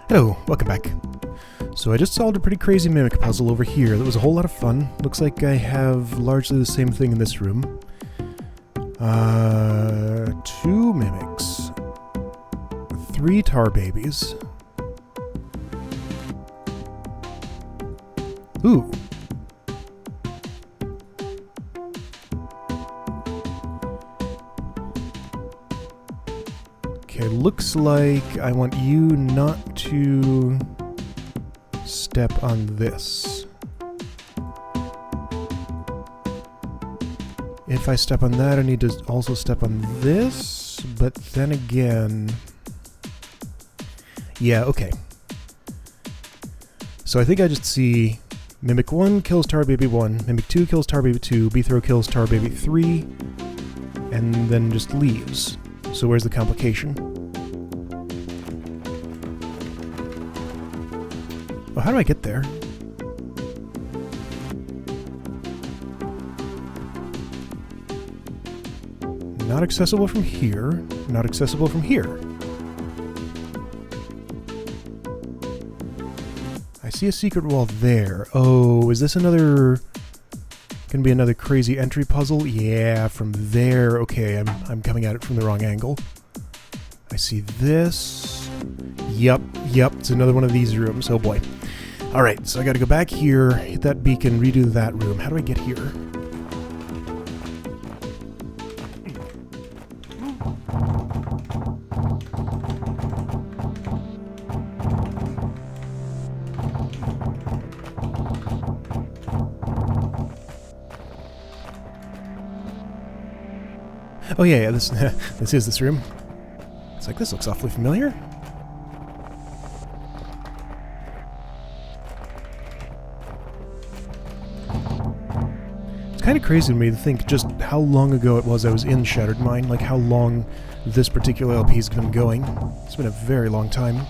Hello, welcome back. So I just solved a pretty crazy mimic puzzle over here that was a whole lot of fun. Looks like I have largely the same thing in this room. 2 mimics. 3 tar babies. Ooh. Okay, looks like I want you not to step on this. If I step on that, I need to also step on this, but then again... Yeah, okay. So I think I just see Mimic 1 kills Tar Baby 1, Mimic 2 kills Tar Baby 2, B-Throw kills Tar Baby 3, and then just leaves. So where's the complication? Oh, how do I get there? Not accessible from here. Not accessible from here. I see a secret wall there. Oh, is this another... Gonna be another crazy entry puzzle? Yeah, from there. Okay, I'm coming at it from the wrong angle. I see this. Yep, it's another one of these rooms. Oh boy. Alright, so I gotta go back here, hit that beacon, redo that room. How do I get here? Oh yeah, this this is this room. It's like, this looks awfully familiar. It's kind of crazy to me to think just how long ago it was I was in Shattered Mind, like how long this particular LP has been going. It's been a very long time.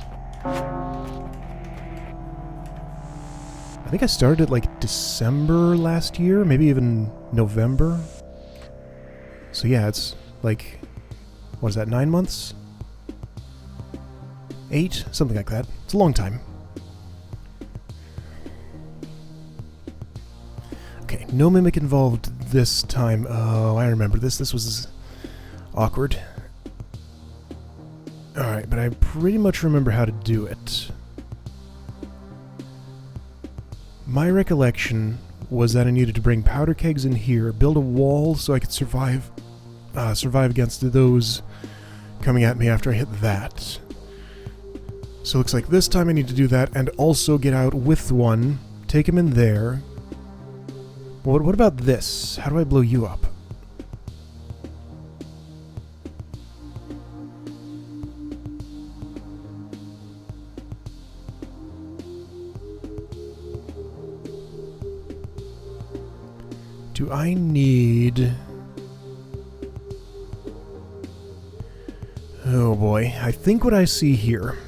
I think I started it like December last year, maybe even November. So yeah, it's like, what is that, 9 months? 8? Something like that. It's a long time. Okay, no mimic involved this time. Oh, I remember this. This was awkward. Alright, but I pretty much remember how to do it. My recollection was that I needed to bring powder kegs in here, build a wall so I could survive against those coming at me after I hit that. So it looks like this time I need to do that and also get out with one, take him in there. What about this? How do I blow you up? Do I need... Oh boy, I think what I see here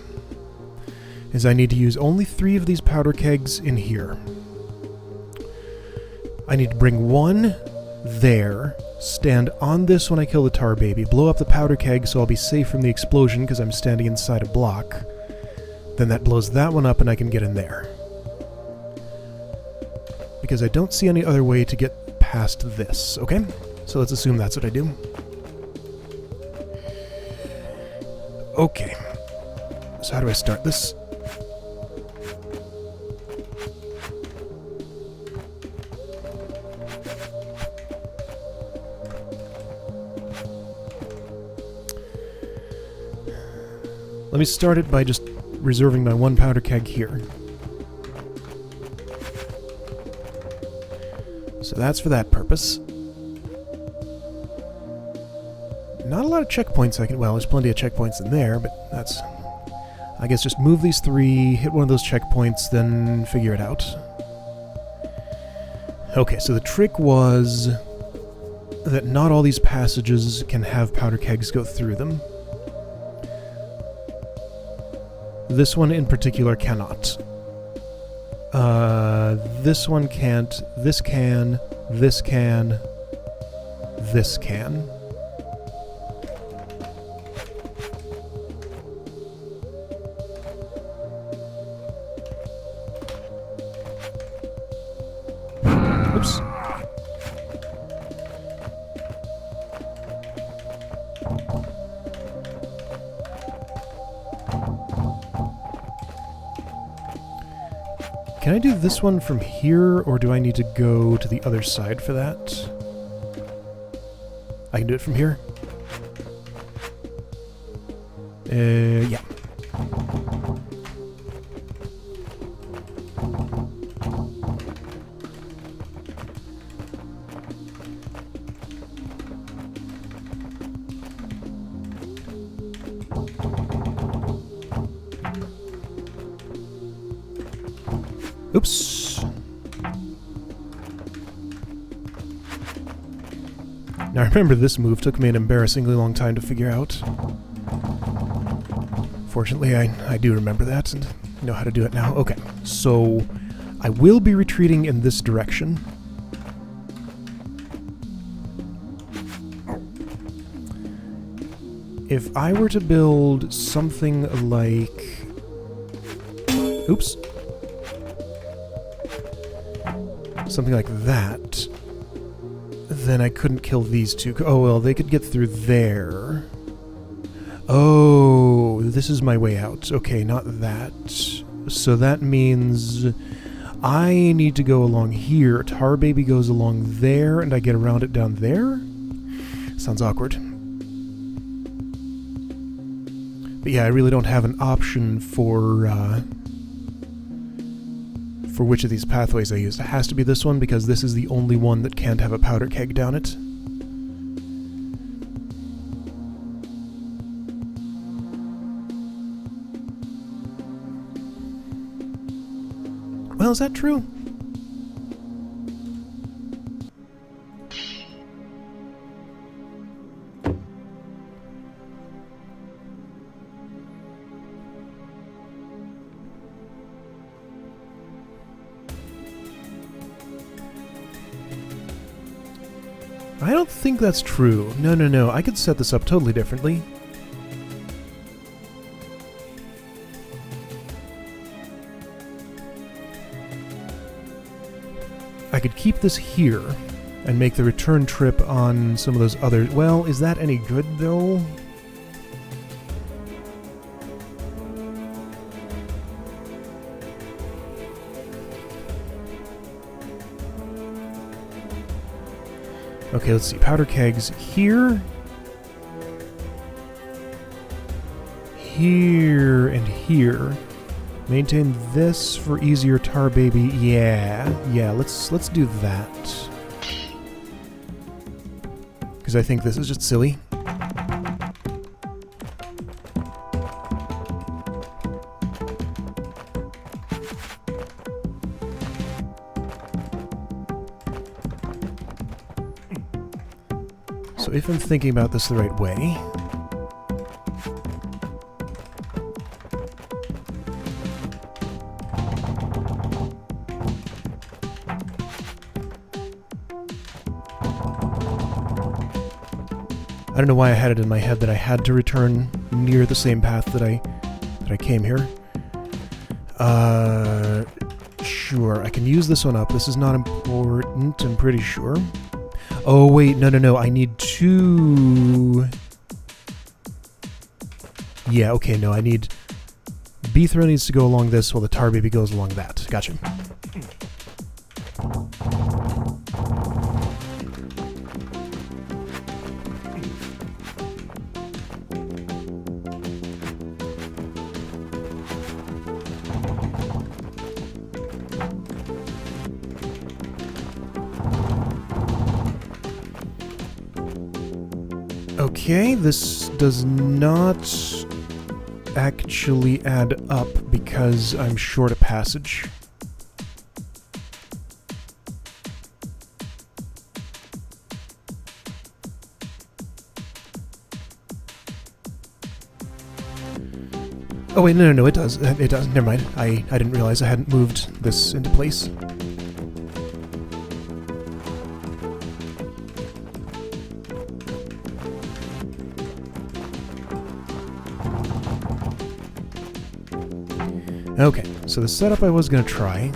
is I need to use only 3 of these powder kegs in here. I need to bring one there, stand on this when I kill the tar baby, blow up the powder keg so I'll be safe from the explosion because I'm standing inside a block. Then that blows that one up and I can get in there. Because I don't see any other way to get past this, okay? So let's assume that's what I do. Okay, so how do I start this? Let me start it by just reserving my 1 powder keg here. So that's for that purpose. Not a lot of checkpoints I can... Well, there's plenty of checkpoints in there, but that's... I guess just move these 3, hit one of those checkpoints, then figure it out. Okay, so the trick was that not all these passages can have powder kegs go through them. This one in particular cannot. This one can't, this can, this can, this can. Oops. Can I do this one from here, or do I need to go to the other side for that? I can do it from here. Yeah. Oops. Now I remember this move took me an embarrassingly long time to figure out. Fortunately, I do remember that and know how to do it now. Okay, so I will be retreating in this direction. If I were to build something like... Oops. Something like that, then I couldn't kill these two. Oh, well, they could get through there. Oh, this is my way out. Okay, not that. So that means I need to go along here. Tar Baby goes along there, and I get around it down there? Sounds awkward. But yeah, I really don't have an option for which of these pathways I use. It has to be this one, because this is the only one that can't have a powder keg down it. Well, is that true? I don't think that's true. No. I could set this up totally differently. I could keep this here and make the return trip on some of those other... Well, is that any good, though? Okay, let's see. Powder kegs here. Here and here. Maintain this for easier Tar Baby. Yeah, let's do that. Because I think this is just silly. So if I'm thinking about this the right way... I don't know why I had it in my head that I had to return near the same path that I came here. Sure, I can use this one up. This is not important, I'm pretty sure. Oh, wait, no, I need two... Yeah, okay, no, I need... B-Throw needs to go along this while the Tar Baby goes along that. Gotcha. Okay, this does not actually add up because I'm short a passage. Oh wait, no, it does. It does. Never mind. I didn't realize I hadn't moved this into place. Okay, so the setup I was going to try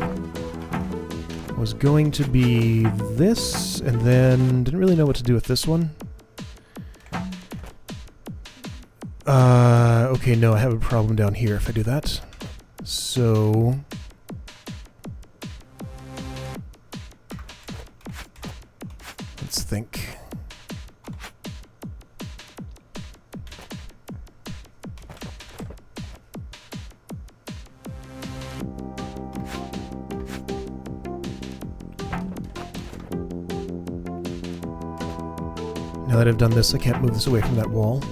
was going to be this, and then didn't really know what to do with this one. Okay, no, I have a problem down here if I do that. So... let's think. Now that I've done this, I can't move this away from that wall.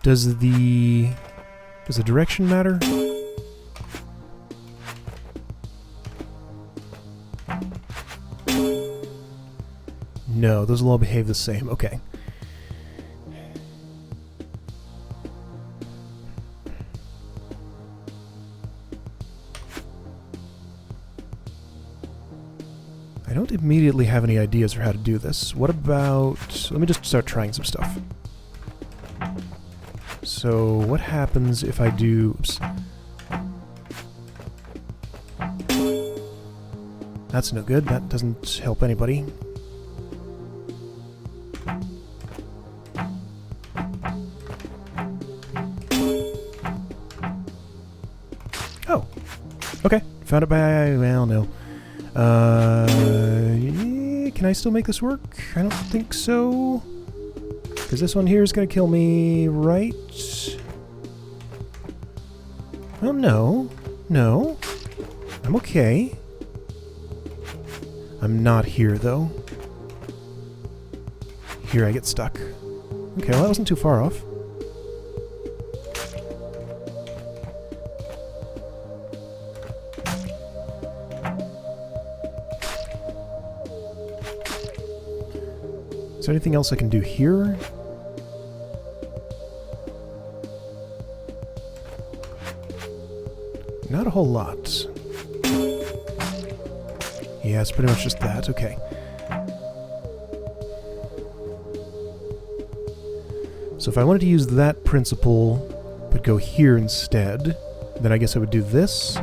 Does the direction matter? No, those will all behave the same. Okay. I don't immediately have any ideas for how to do this. What about... let me just start trying some stuff. So, what happens if I do... oops. That's no good. That doesn't help anybody. Oh! Okay. Found it by... well, no. Can I still make this work? I don't think so. Because this one here is going to kill me, right? Well, no. No. I'm okay. I'm not here, though. Here I get stuck. Okay, well, that wasn't too far off. Is there anything else I can do here? Not a whole lot. Yeah, it's pretty much just that. Okay. So if I wanted to use that principle, but go here instead, then I guess I would do this.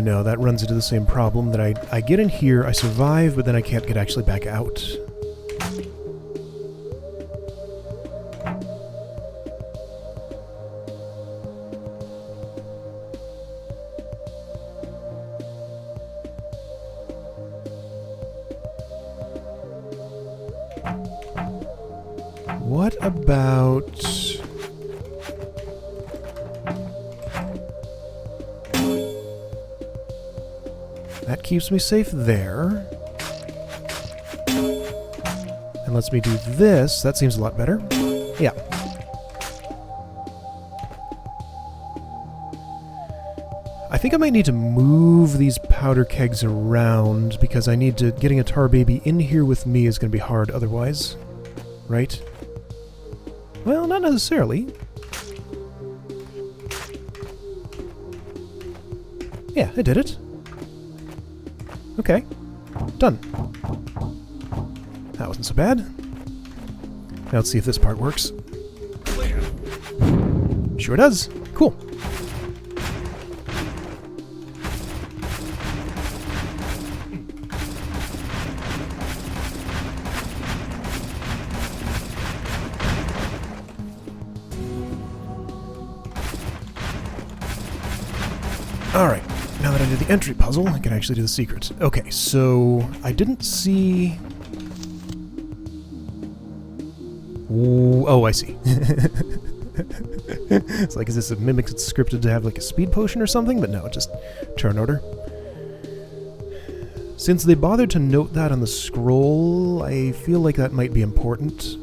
No. That runs into the same problem that I get in here, I survive, but then I can't get actually back out. What about... that keeps me safe there. And lets me do this. That seems a lot better. Yeah. I think I might need to move these powder kegs around because I need to... getting a tar baby in here with me is going to be hard otherwise. Right? Well, not necessarily. Yeah, I did it. Okay. Done. That wasn't so bad. Now let's see if this part works. Sure does. Cool. Alright. Now that I did the entry puzzle, I can actually do the secret. Okay, so I didn't see... Ooh, oh, I see. It's like, is this a mimic that's scripted to have like a speed potion or something? But no, just turn order. Since they bothered to note that on the scroll, I feel like that might be important.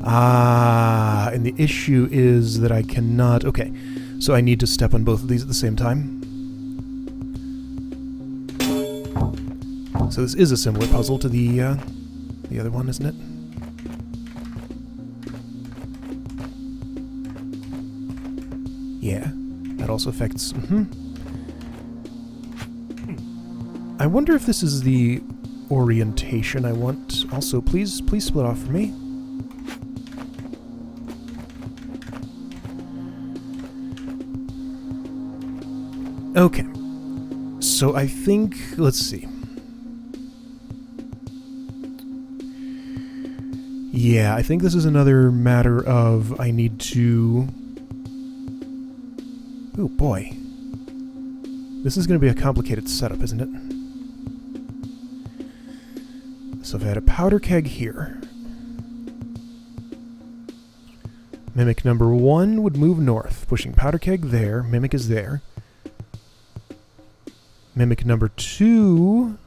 Ah, and the issue is that I cannot... Okay, so I need to step on both of these at the same time. So this is a similar puzzle to the other one, isn't it? Yeah, that also affects... I wonder if this is the orientation I want. Also, please split off for me. Okay. So I think... Let's see. Yeah, I think this is another matter of I need to... Oh boy. This is going to be a complicated setup, isn't it? So if I had a powder keg here, Mimic number 1 would move north, pushing powder keg there, Mimic is there. Mimic number 2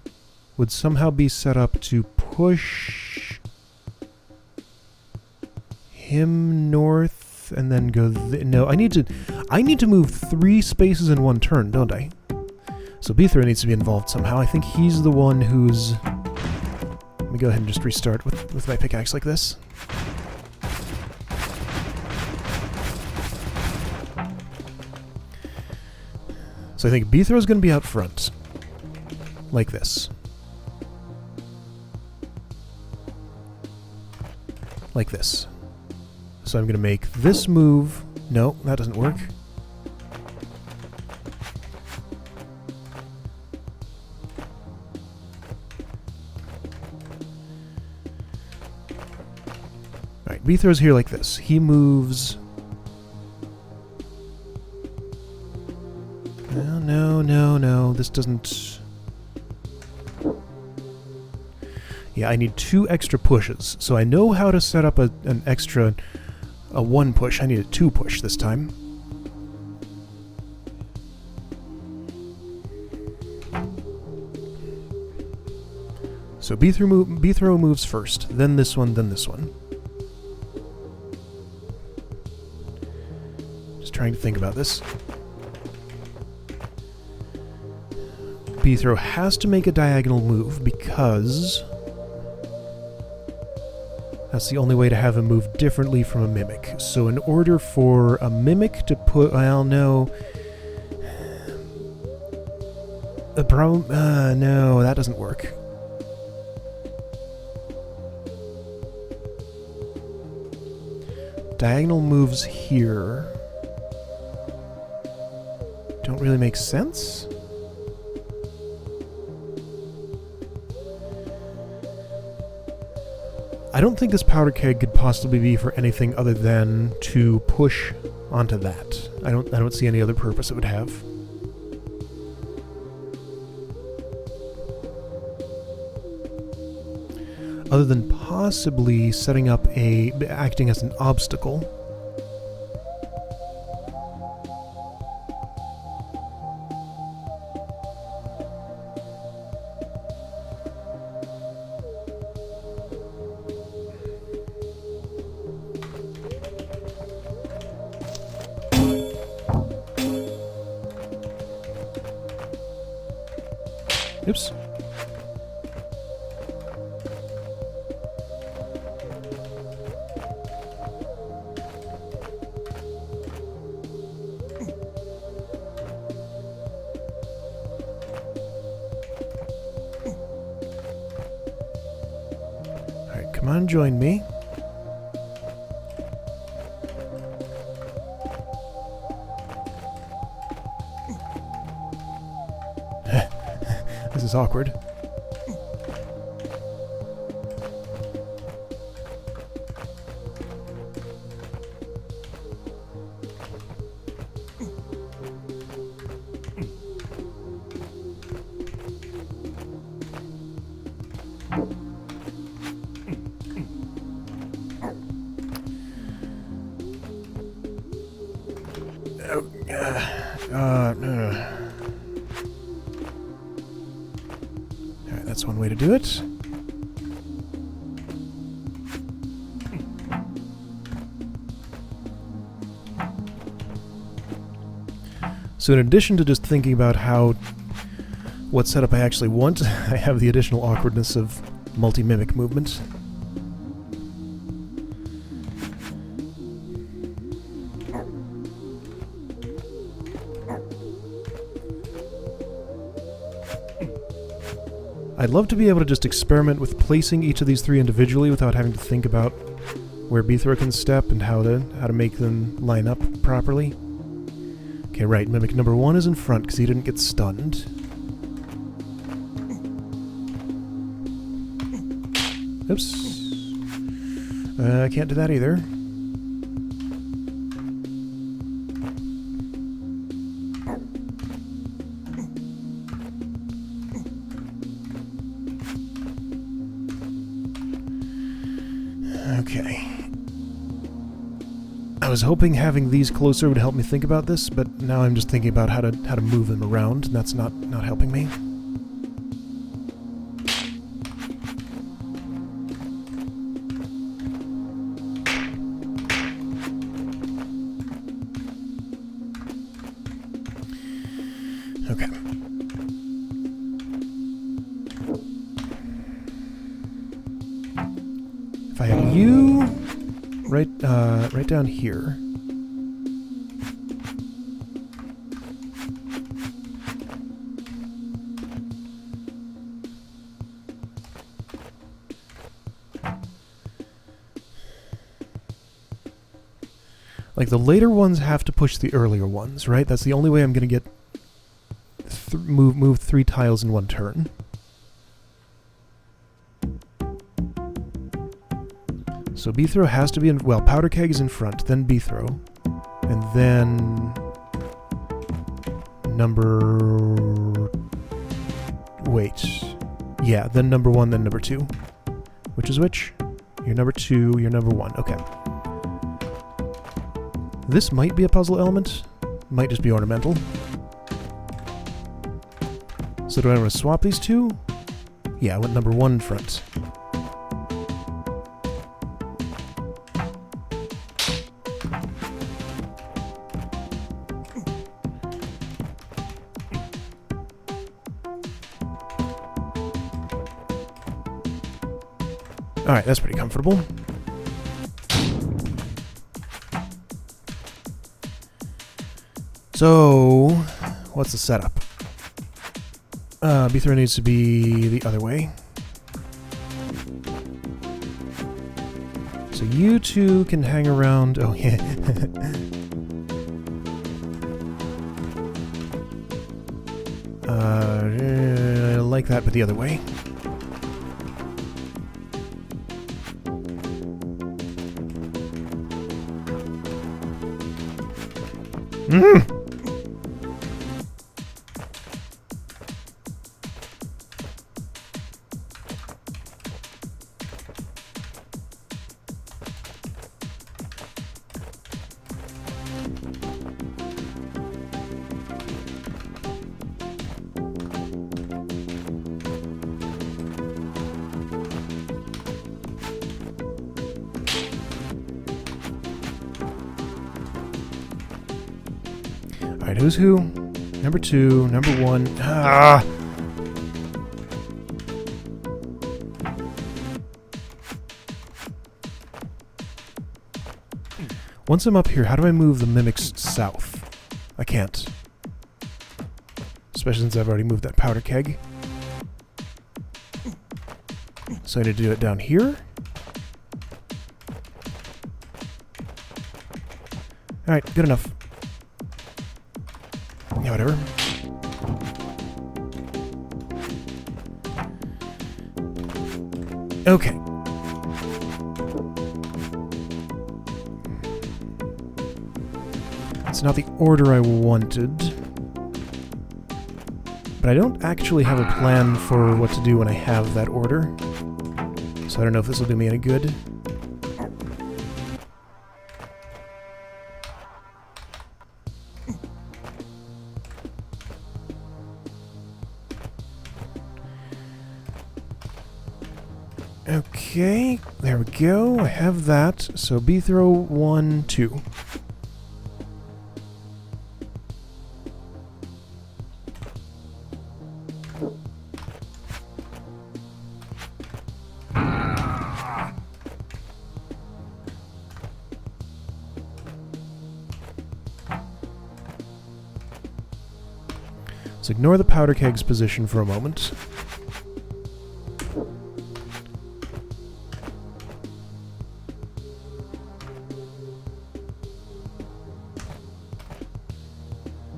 would somehow be set up to push him north and then go no, I need to move 3 spaces in 1 turn, don't I? So Beethro needs to be involved somehow. I think he's the one who's... Let me go ahead and just restart with my pickaxe like this. So I think Beethro's going to be out front. Like this. Like this. So I'm going to make this move. No, that doesn't work. Alright, Beethro's here like this. He moves... No, this doesn't... Yeah, I need 2 extra pushes. So I know how to set up an extra... a 1 push. I need a 2 push this time. So Beethro moves first, then this one, then this one. Just trying to think about this. Beethro has to make a diagonal move because that's the only way to have him move differently from a Mimic. So in order for a Mimic to put... Well, no. The problem... no, that doesn't work. Diagonal moves here don't really make sense. I don't think this powder keg could possibly be for anything other than to push onto that. I don't see any other purpose it would have. Other than possibly setting up acting as an obstacle. Oops. Alright, come on, join me. This is awkward. Alright, that's one way to do it. So in addition to just thinking about what setup I actually want, I have the additional awkwardness of multi-mimic movement. I'd love to be able to just experiment with placing each of these three individually without having to think about where Beethro can step and how to make them line up properly. Okay, right, Mimic number 1 is in front because he didn't get stunned. Oops. I can't do that either. Okay. I was hoping having these closer would help me think about this, but now I'm just thinking about how to move them around, and that's not helping me. Okay. If I have you right down here. Like, the later ones have to push the earlier ones, right? That's the only way I'm going to get move 3 tiles in one turn. So Beethro has to be in... Well, Powder Keg is in front, then Beethro. And then... Wait. Yeah, then number 1, then number 2. Which is which? You're number 2, you're number 1. Okay. This might be a puzzle element. Might just be ornamental. So do I want to swap these two? Yeah, I went number 1 in front. Alright, that's pretty comfortable. So, what's the setup? Beethro needs to be the other way. So you two can hang around... Oh, yeah. I like that, but the other way. Alright, who's who? Number 2, number 1. Ah! Once I'm up here, how do I move the mimics south? I can't. Especially since I've already moved that powder keg. So I need to do it down here. Alright, good enough. Yeah, whatever. Okay. It's not the order I wanted. But I don't actually have a plan for what to do when I have that order. So I don't know if this will do me any good. Okay, there we go. I have that. So Beethro 1, 2. So ignore the powder keg's position for a moment.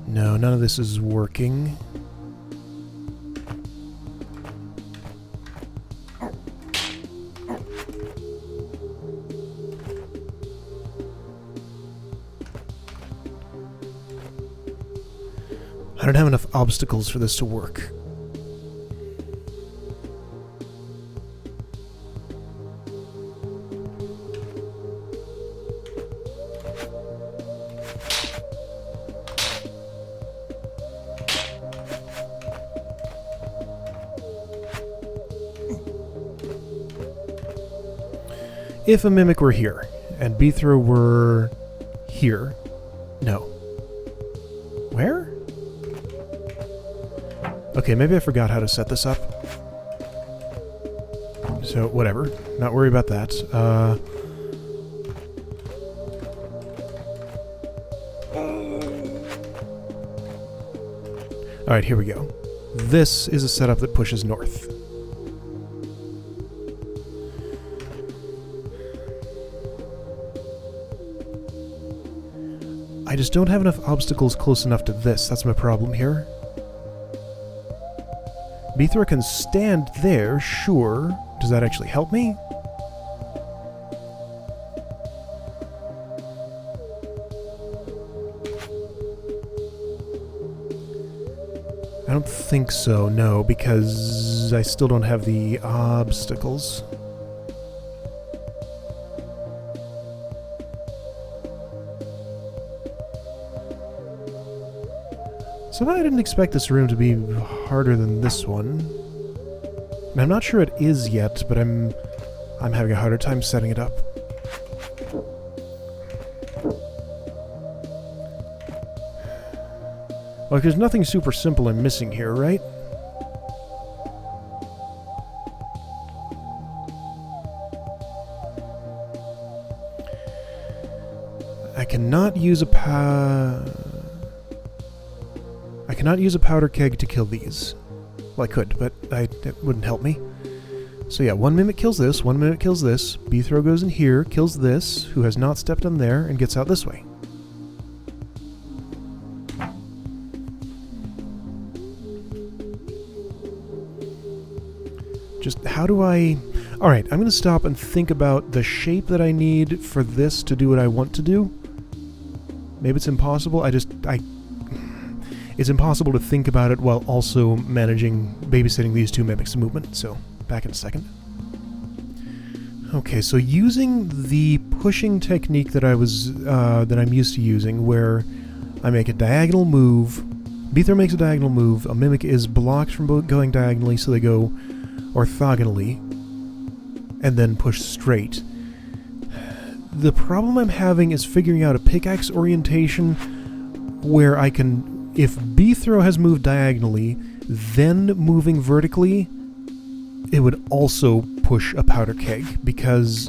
No, none of this is working. I don't have enough obstacles for this to work. If a mimic were here, and Beethro were here... No. Where? Okay, maybe I forgot how to set this up. So, whatever. Not worry about that. Alright, here we go. This is a setup that pushes north. I just don't have enough obstacles close enough to this. That's my problem here. Beethro can stand there, sure. Does that actually help me? I don't think so, no, because I still don't have the obstacles. Somehow I didn't expect this room to be harder than this one. And I'm not sure it is yet, but I'm having a harder time setting it up. Like, there's nothing super simple I'm missing here, right? I cannot use a powder keg to kill these. Well, I could, but it wouldn't help me. So yeah, one mimic kills this, one mimic kills this. Beethro goes in here, kills this, who has not stepped on there, and gets out this way. Just how do I... Alright, I'm going to stop and think about the shape that I need for this to do what I want to do. Maybe it's impossible. It's impossible to think about it while also babysitting these two mimics' movement, so back in a second. Okay, so using the pushing technique that I'm used to using, where I make a diagonal move, Beethro makes a diagonal move, a mimic is blocked from going diagonally, so they go orthogonally, and then push straight. The problem I'm having is figuring out a pickaxe orientation where I can... If Beethro has moved diagonally, then moving vertically, it would also push a powder keg, because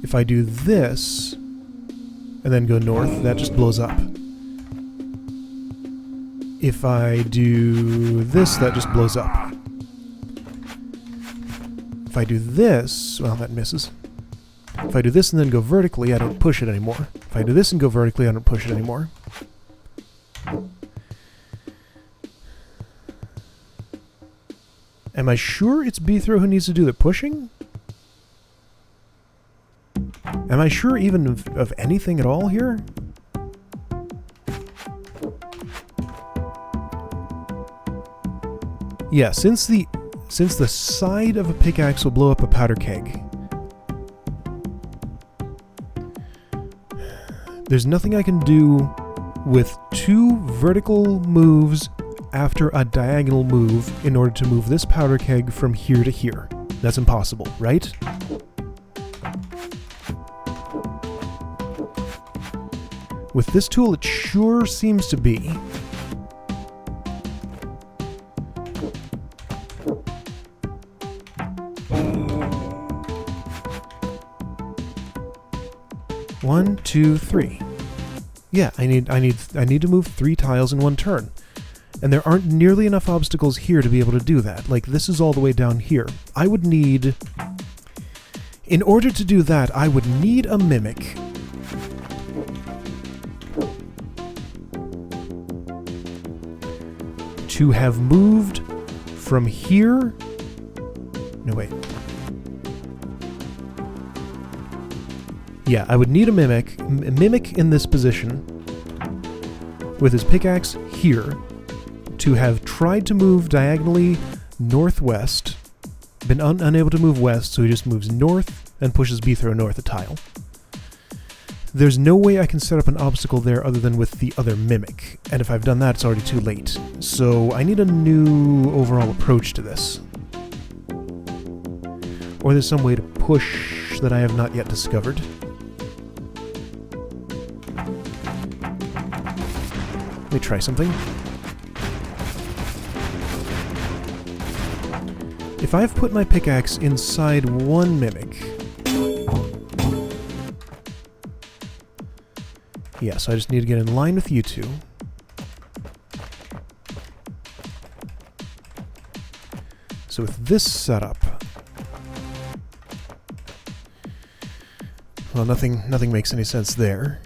if I do this, and then go north, that just blows up. If I do this, that just blows up. If I do this, well, that misses. If I do this and then go vertically, I don't push it anymore. If I do this and go vertically, I don't push it anymore. Am I sure it's Beethro who needs to do the pushing? Am I sure even of anything at all here? Yeah, since the side of a pickaxe will blow up a powder keg, there's nothing I can do with two vertical moves after a diagonal move in order to move this powder keg from here to here. That's impossible, right? With this tool, it sure seems to be. One, two, three. Yeah, I need to move 3 tiles in one turn. And there aren't nearly enough obstacles here to be able to do that. Like, this is all the way down here. I would need... In order to do that, I would need a Mimic. To have moved from here... No, wait. Yeah, I would need a Mimic in this position, with his pickaxe here, to have tried to move diagonally northwest, been unable to move west, so he just moves north and pushes B-throw north a tile. There's no way I can set up an obstacle there other than with the other Mimic, and if I've done that, it's already too late. So I need a new overall approach to this. Or there's some way to push that I have not yet discovered. Let me try something. If I've put my pickaxe inside one Mimic... Yeah, so I just need to get in line with you two. So with this setup... Well, nothing makes any sense there.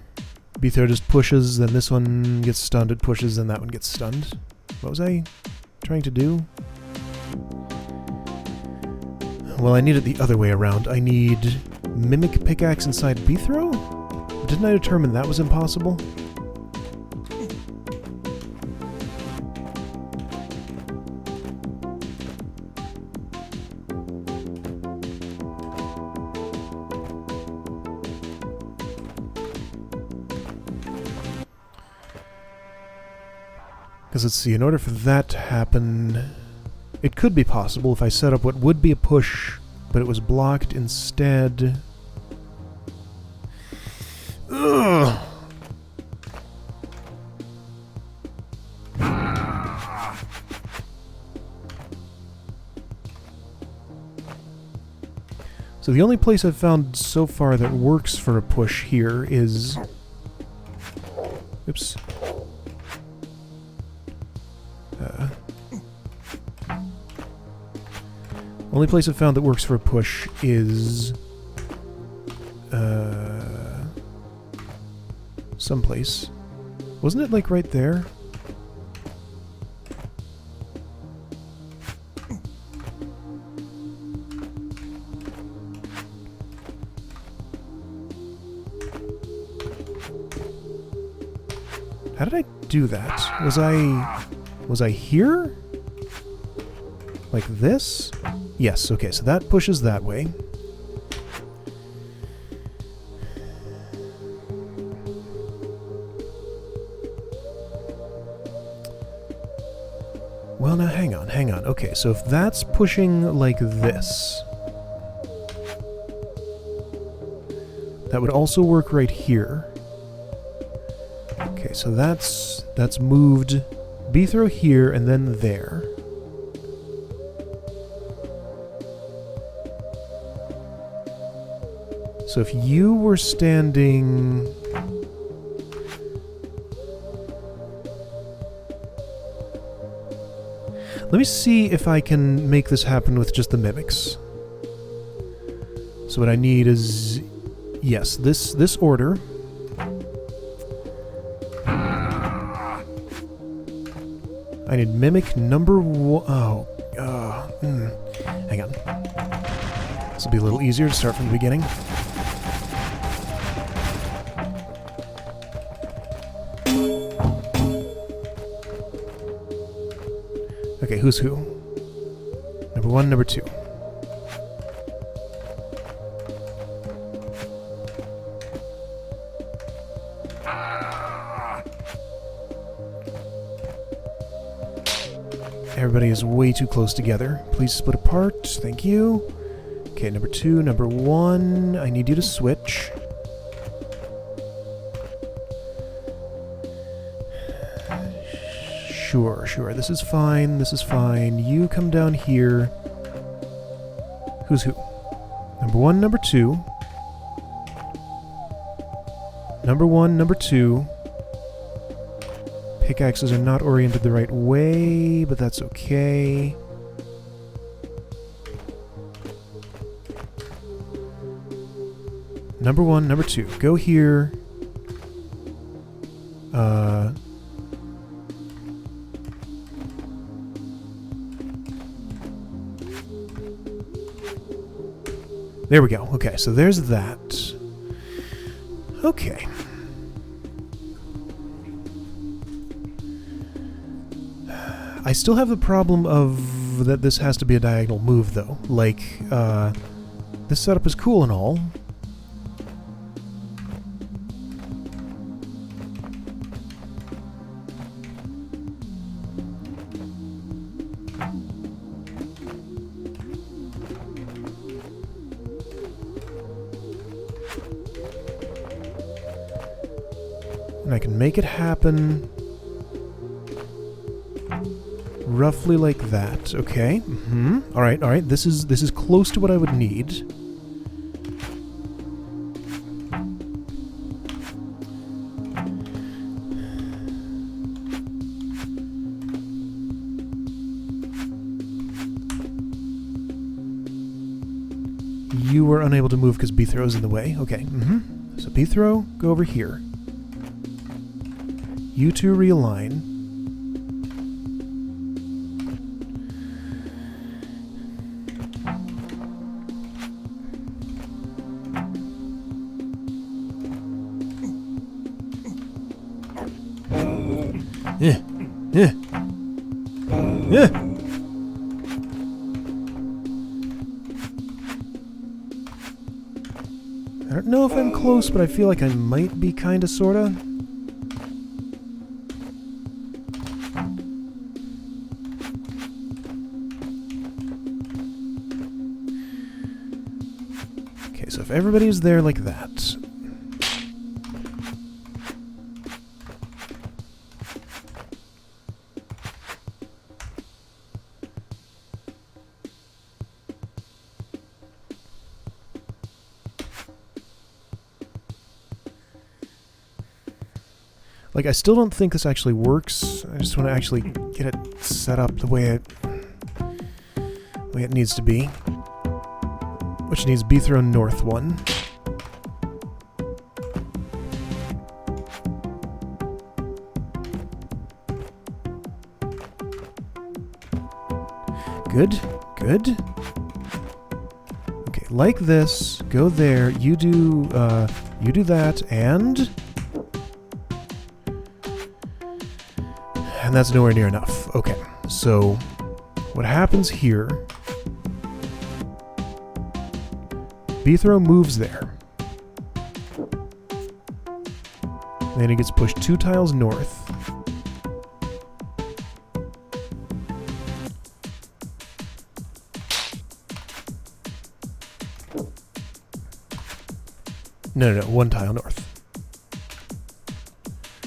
B-throw just pushes, then this one gets stunned, it pushes, then that one gets stunned. What was I trying to do? Well, I need it the other way around. I need Mimic pickaxe inside B-throw? Didn't I determine that was impossible? Because let's see, in order for that to happen, it could be possible if I set up what would be a push, but it was blocked instead. Ugh. So the only place I've found so far that works for a push here is... Oops. Only place I've found that works for a push is... someplace. Wasn't it, like, right there? How did I do that? Was I here? Like this? Yes, okay, so that pushes that way. Well, now hang on. Okay, so if that's pushing like this, that would also work right here. Okay, so that's moved B-throw here and then there. So if you were standing... Let me see if I can make this happen with just the Mimics. So what I need is... Yes, this order. I need Mimic number one... Hang on. This will be a little easier to start from the beginning. Okay, who's who? Number one, number two. Everybody is way too close together. Please split apart. Thank you. Okay, number two, number one. I need you to switch. Sure. This is fine. You come down here. Who's who? Number one, number two. Number one, number two. pickaxes are not oriented the right way, but that's okay. Number 1, number 2. Go here. There we go. Okay, so there's that. Okay. I still have the problem of that this has to be a diagonal move, though. Like, this setup is cool and all. And I can make it happen roughly like that. Okay. All right, all right. This is close to what I would need. You were unable to move because B-throw's in the way. Okay. So B-throw, go over here. You two realign. Yeah. I don't know if I'm close, but I feel like I might be kinda sorta. Okay, so if everybody's there like that. Like, I still don't think this actually works. I just want to actually get it set up the way it needs to be. Which needs B-throw north 1. Good, good. Okay, like this. Go there. You do that, and that's nowhere near enough. Okay, so what happens here, B-throw moves there. Then he gets pushed 2 tiles north. No, 1 tile north.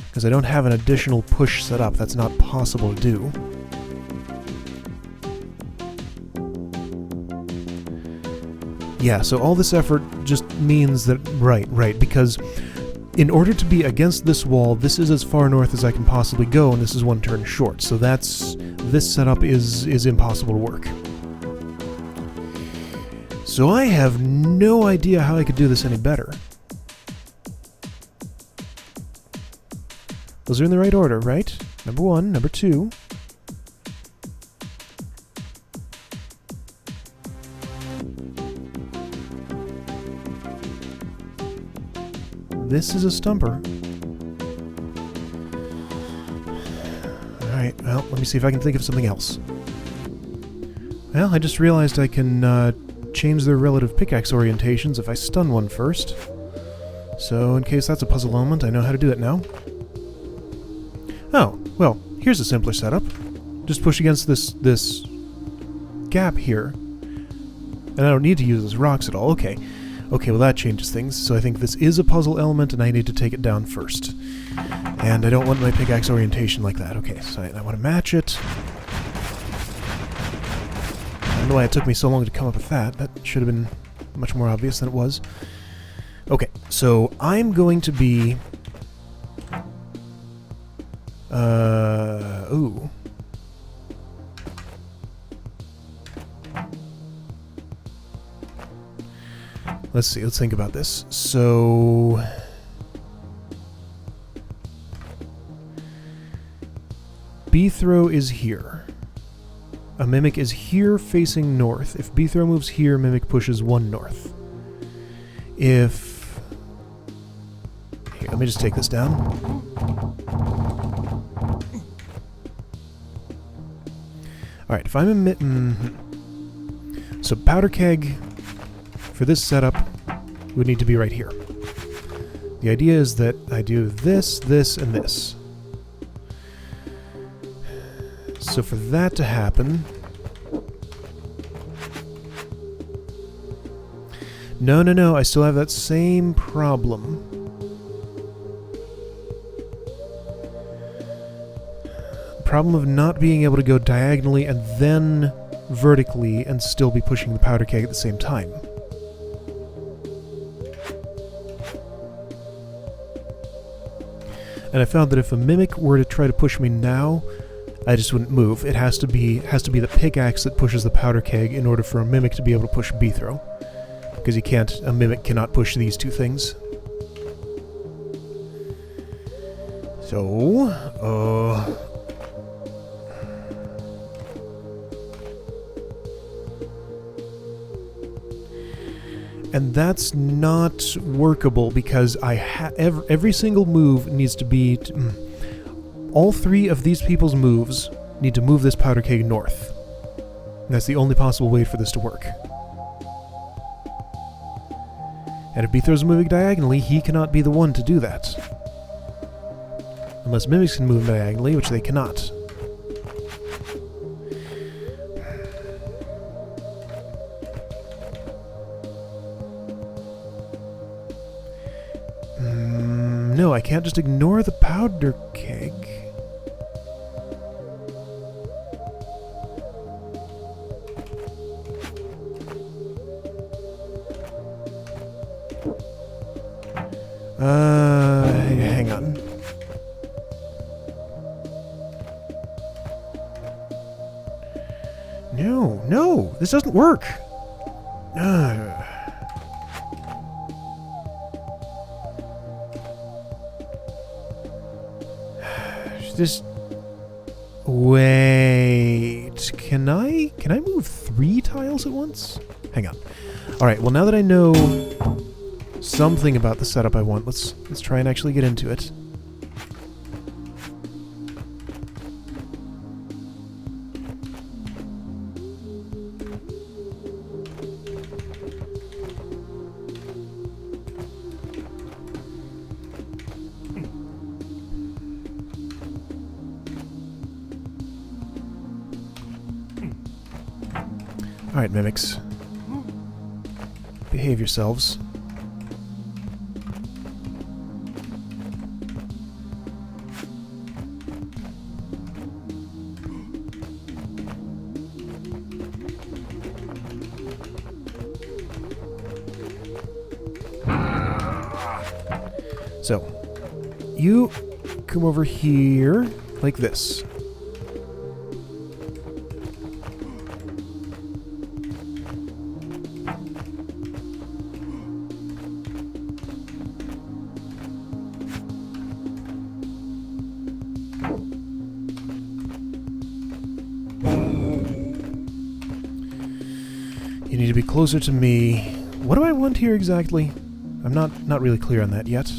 Because I don't have an additional push set up. That's not possible to do. Yeah, so all this effort just means that... Right, because in order to be against this wall, this is as far north as I can possibly go, and this is 1 turn short. So this setup is impossible to work. So I have no idea how I could do this any better. Those are in the right order, right? Number 1, number 2. This is a stumper. Alright, well, let me see if I can think of something else. Well, I just realized I can change their relative pickaxe orientations if I stun one first. So, in case that's a puzzle element, I know how to do it now. Oh, well, here's a simpler setup. Just push against this gap here. And I don't need to use those rocks at all. Okay. Okay, well that changes things. So I think this is a puzzle element and I need to take it down first. And I don't want my pickaxe orientation like that. Okay, so I want to match it. I don't know why it took me so long to come up with that. That should have been much more obvious than it was. Okay, so I'm going to be... Ooh. Let's see, let's think about this. So... B-throw is here. A Mimic is here facing north. If B-throw moves here, Mimic pushes 1 north. If... Here, let me just take this down. Alright, if I'm So powder keg, for this setup, would need to be right here. The idea is that I do this, this, and this. So for that to happen... No, I still have that same problem. Problem of not being able to go diagonally and then vertically and still be pushing the powder keg at the same time. And I found that if a Mimic were to try to push me now, I just wouldn't move. It has to be the pickaxe that pushes the powder keg in order for a Mimic to be able to push B-throw. Because a Mimic cannot push these two things. So, and that's not workable because every single move needs to be... all 3 of these people's moves need to move this powder keg north. And that's the only possible way for this to work. And if B-throw's moving diagonally, he cannot be the one to do that. Unless Mimics can move diagonally, which they cannot. No, I can't just ignore the powder keg. Hang on. No, this doesn't work. Just wait. Can I move 3 tiles at once? Hang on. All right. Well, now that I know something about the setup I want, let's try and actually get into it. Alright, Mimics. Behave yourselves. So, you come over here like this. You need to be closer to me. What do I want here exactly? I'm not really clear on that yet.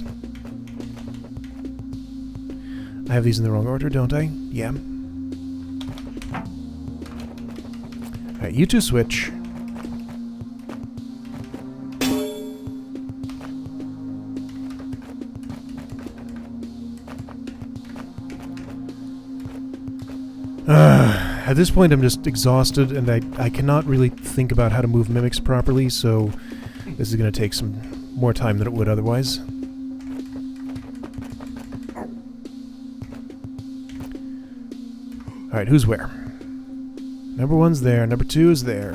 I have these in the wrong order, don't I? Yeah. Alright, you two switch. At this point I'm just exhausted and I cannot really think about how to move Mimics properly, so this is going to take some more time than it would otherwise. Alright, who's where? Number 1's there, number 2 is there.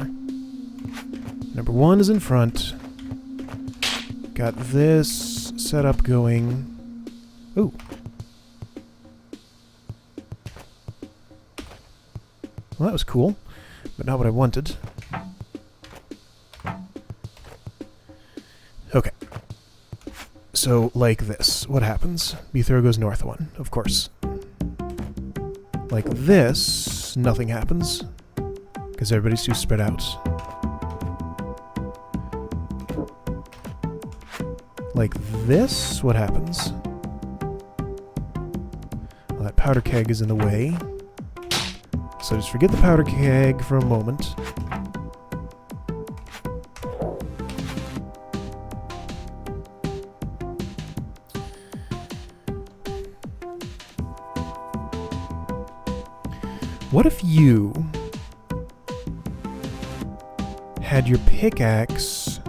Number 1 is in front. Got Got this setup going. Ooh. Well, that was cool, but not what I wanted. Okay. So, like this. What happens? B-throw goes north 1, of course. Like this, nothing happens, because everybody's too spread out. Like this, what happens? Well, that powder keg is in the way. So just forget the powder keg for a moment. What if you had your pickaxe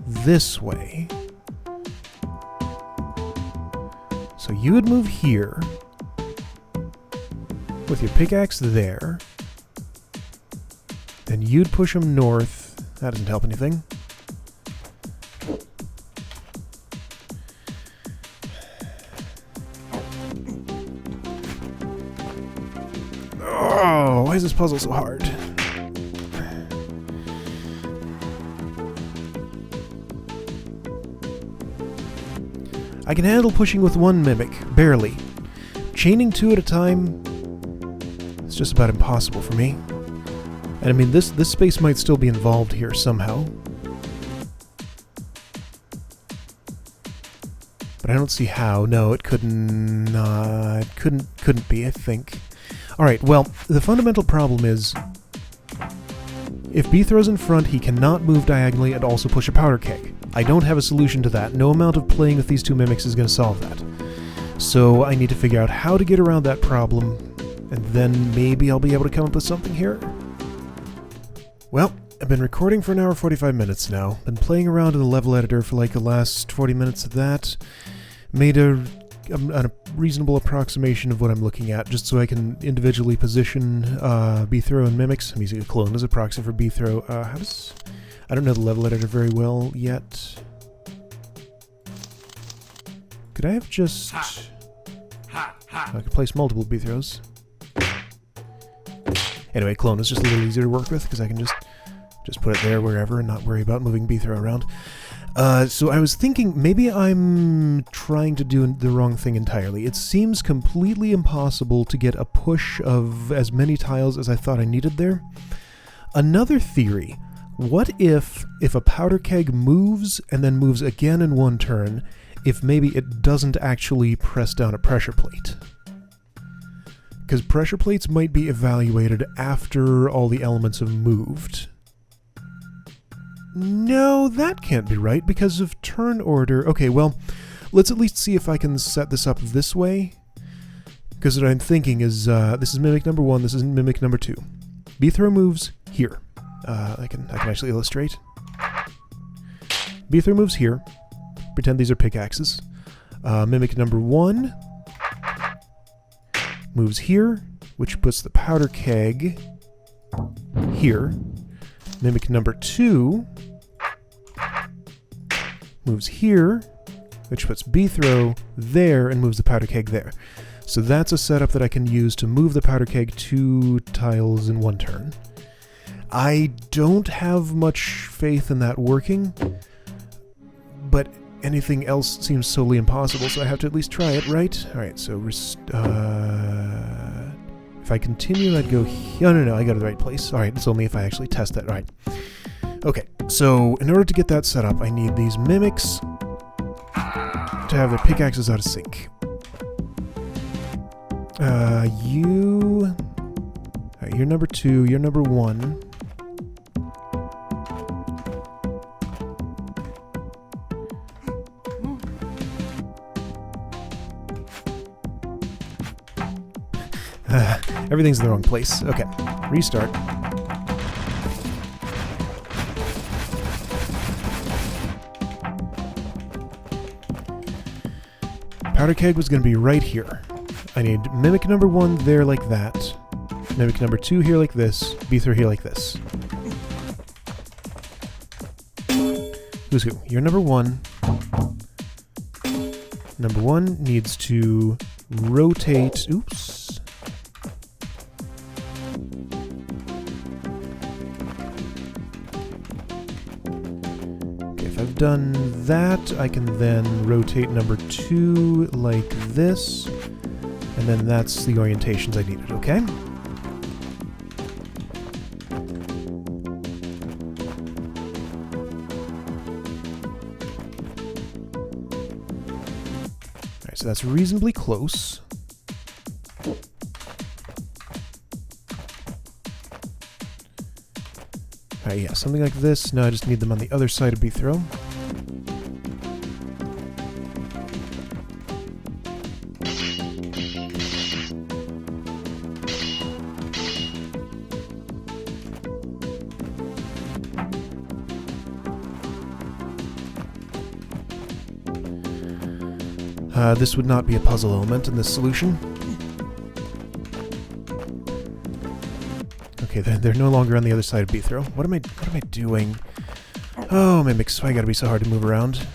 this way? So you would move here with your pickaxe there, then you'd push them north. That doesn't help anything. Oh, why is this puzzle so hard? I can handle pushing with one mimic, barely. Chaining 2 at a time, it's just about impossible for me. And I mean, this space might still be involved here somehow. But I don't see how. No, it couldn't be, I think. Alright, well, the fundamental problem is, if B throws in front, he cannot move diagonally and also push a powder keg. I don't have a solution to that. No amount of playing with these two mimics is going to solve that. So I need to figure out how to get around that problem, and then maybe I'll be able to come up with something here. Well, I've been recording for an hour 45 minutes now. Been playing around in the level editor for like the last 40 minutes of that. Made a reasonable approximation of what I'm looking at, just so I can individually position B-throw and mimics. I'm using a clone as a proxy for B-throw. I don't know the level editor very well yet. Could I have just... I could place multiple B-throws. Anyway, clone is just a little easier to work with, because I can just put it there wherever and not worry about moving B-throw around. So I was thinking, maybe I'm trying to do the wrong thing entirely. It seems completely impossible to get a push of as many tiles as I thought I needed there. Another theory, what if a powder keg moves and then moves again in one turn, if maybe it doesn't actually press down a pressure plate? Because pressure plates might be evaluated after all the elements have moved. No, that can't be right because of turn order. Okay, well, let's at least see if I can set this up this way. Because what I'm thinking is, this is mimic number 1, this is mimic number 2. B-throw moves here. I can actually illustrate. B-throw moves here. Pretend these are pickaxes. Mimic number 1 moves here, which puts the powder keg here. Mimic number 2 moves here, which puts B-throw there and moves the powder keg there. So that's a setup that I can use to move the powder keg 2 tiles in one turn. I don't have much faith in that working, but anything else seems solely impossible, so I have to at least try it, right? Alright, so if I continue, I'd go here. No, I go to the right place. Alright, it's only if I actually test that. Alright. Okay, so in order to get that set up, I need these mimics to have their pickaxes out of sync. You're number 2, you're number 1. Everything's in the wrong place. Okay, restart. Powder keg was going to be right here. I need mimic number 1 there like that. Mimic number 2 here like this. B-throw here like this. Who's who? You're number 1. Number 1 needs to rotate... Oops. if I've done that, I can then rotate number 2 like this, and then that's the orientations I needed, okay? Alright, so that's reasonably close. Alright, yeah, something like this. Now I just need them on the other side of B-throw. This would not be a puzzle element in this solution. Okay, they're no longer on the other side of B-throw. What am I doing? Oh, mimics, why gotta be so hard to move around?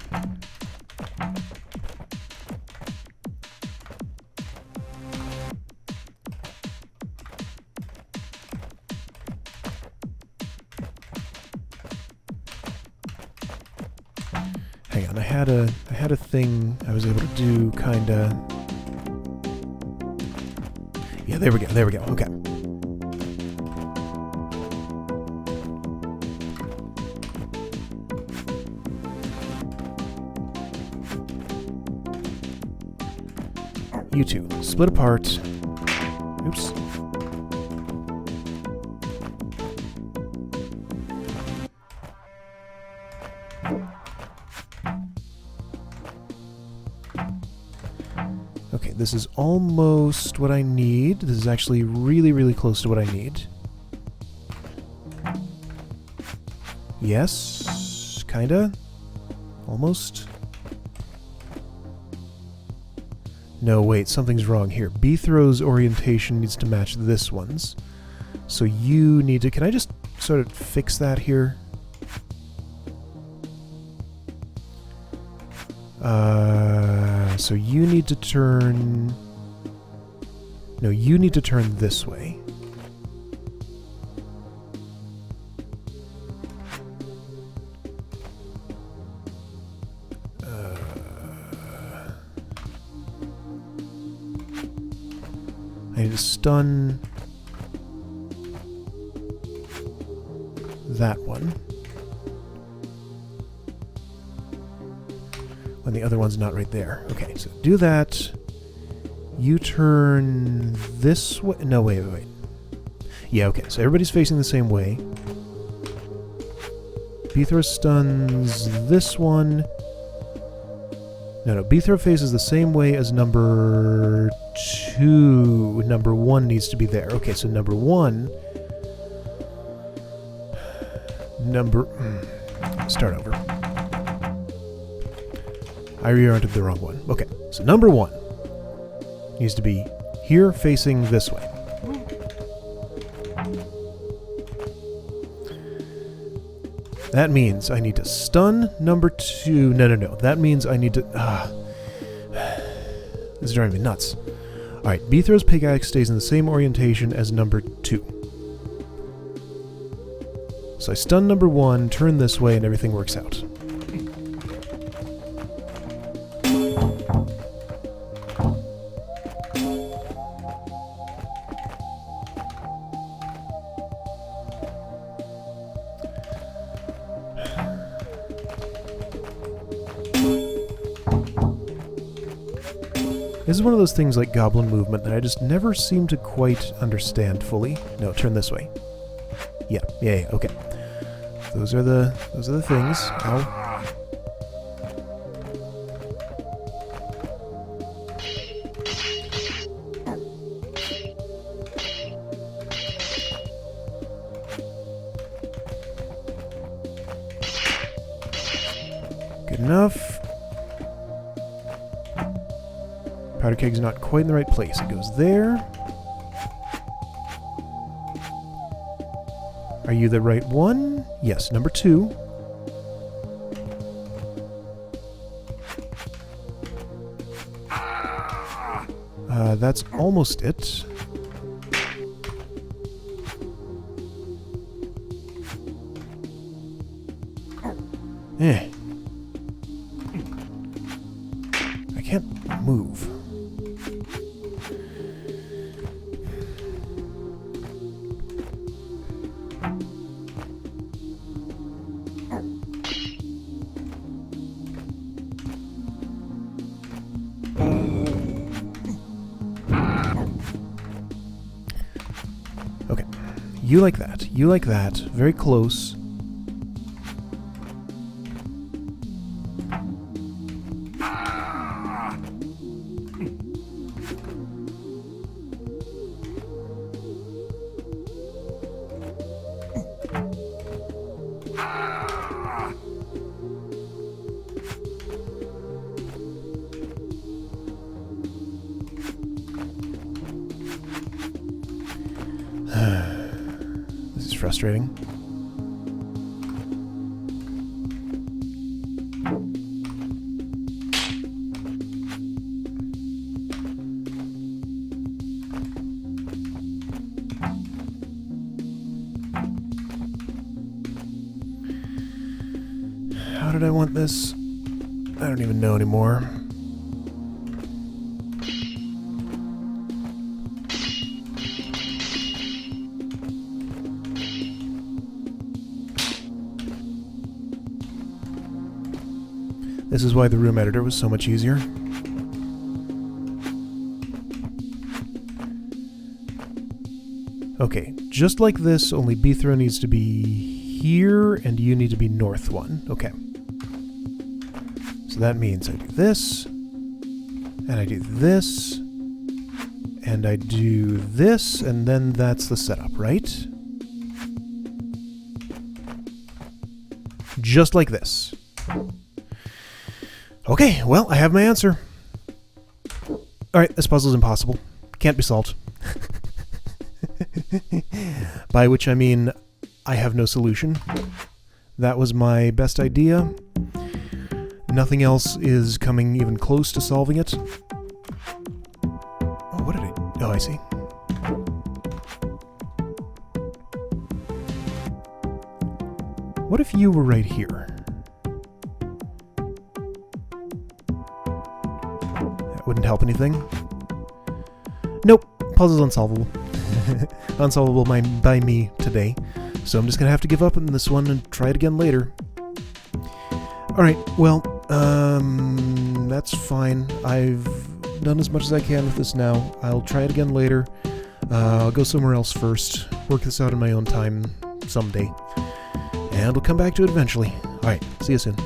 Hang on, I had a thing I was able to do, kinda. Yeah, there we go, okay. You two, split apart. Oops. Okay, this is almost what I need. This is actually really, really close to what I need. Yes, kinda. Almost. No, wait, something's wrong here. B-throw's orientation needs to match this one's. So you need to... Can I just sort of fix that here? So you need to turn... No, you need to turn this way. I need to stun that one when the other one's not right there. Okay, so do that. You turn this way. No, wait. Yeah, okay, so everybody's facing the same way. B-throw stuns this one. No, B-throw faces the same way as number 2. Number 1 needs to be there. Okay, so number 1... Start over. I reoriented the wrong one. Okay, so number 1 needs to be here facing this way. That means I need to stun number 2. No. That means I need to... This is driving me nuts. Alright, B-throw's pickaxe stays in the same orientation as number 2. So I stun number 1, turn this way, and everything works out. This is one of those things like goblin movement that I just never seem to quite understand fully. No, turn this way. Yeah, okay. Those are the things. Ow. Good enough. Powder keg's not quite in the right place. It goes there. Are you the right one? Yes, number 2. That's almost it. Okay. You like that. You like that. Very close. This is frustrating. How did I want this? I don't even know anymore. This is why the room editor was so much easier. Okay, just like this, only B-throw needs to be here, and you need to be north one. Okay. So that means I do this, and I do this, and I do this, and then that's the setup, right? Just like this. Okay, well, I have my answer. Alright, this puzzle's impossible. Can't be solved. By which I mean, I have no solution. That was my best idea. Nothing else is coming even close to solving it. Oh, what did I... Oh, I see. What if you were right here? That wouldn't help anything. Nope, puzzle's unsolvable. Unsolvable by me today. So I'm just gonna have to give up on this one and try it again later. Alright, well, that's fine. I've done as much as I can with this now. I'll try it again later. I'll go somewhere else first. Work this out in my own time someday. And we'll come back to it eventually. Alright, see you soon.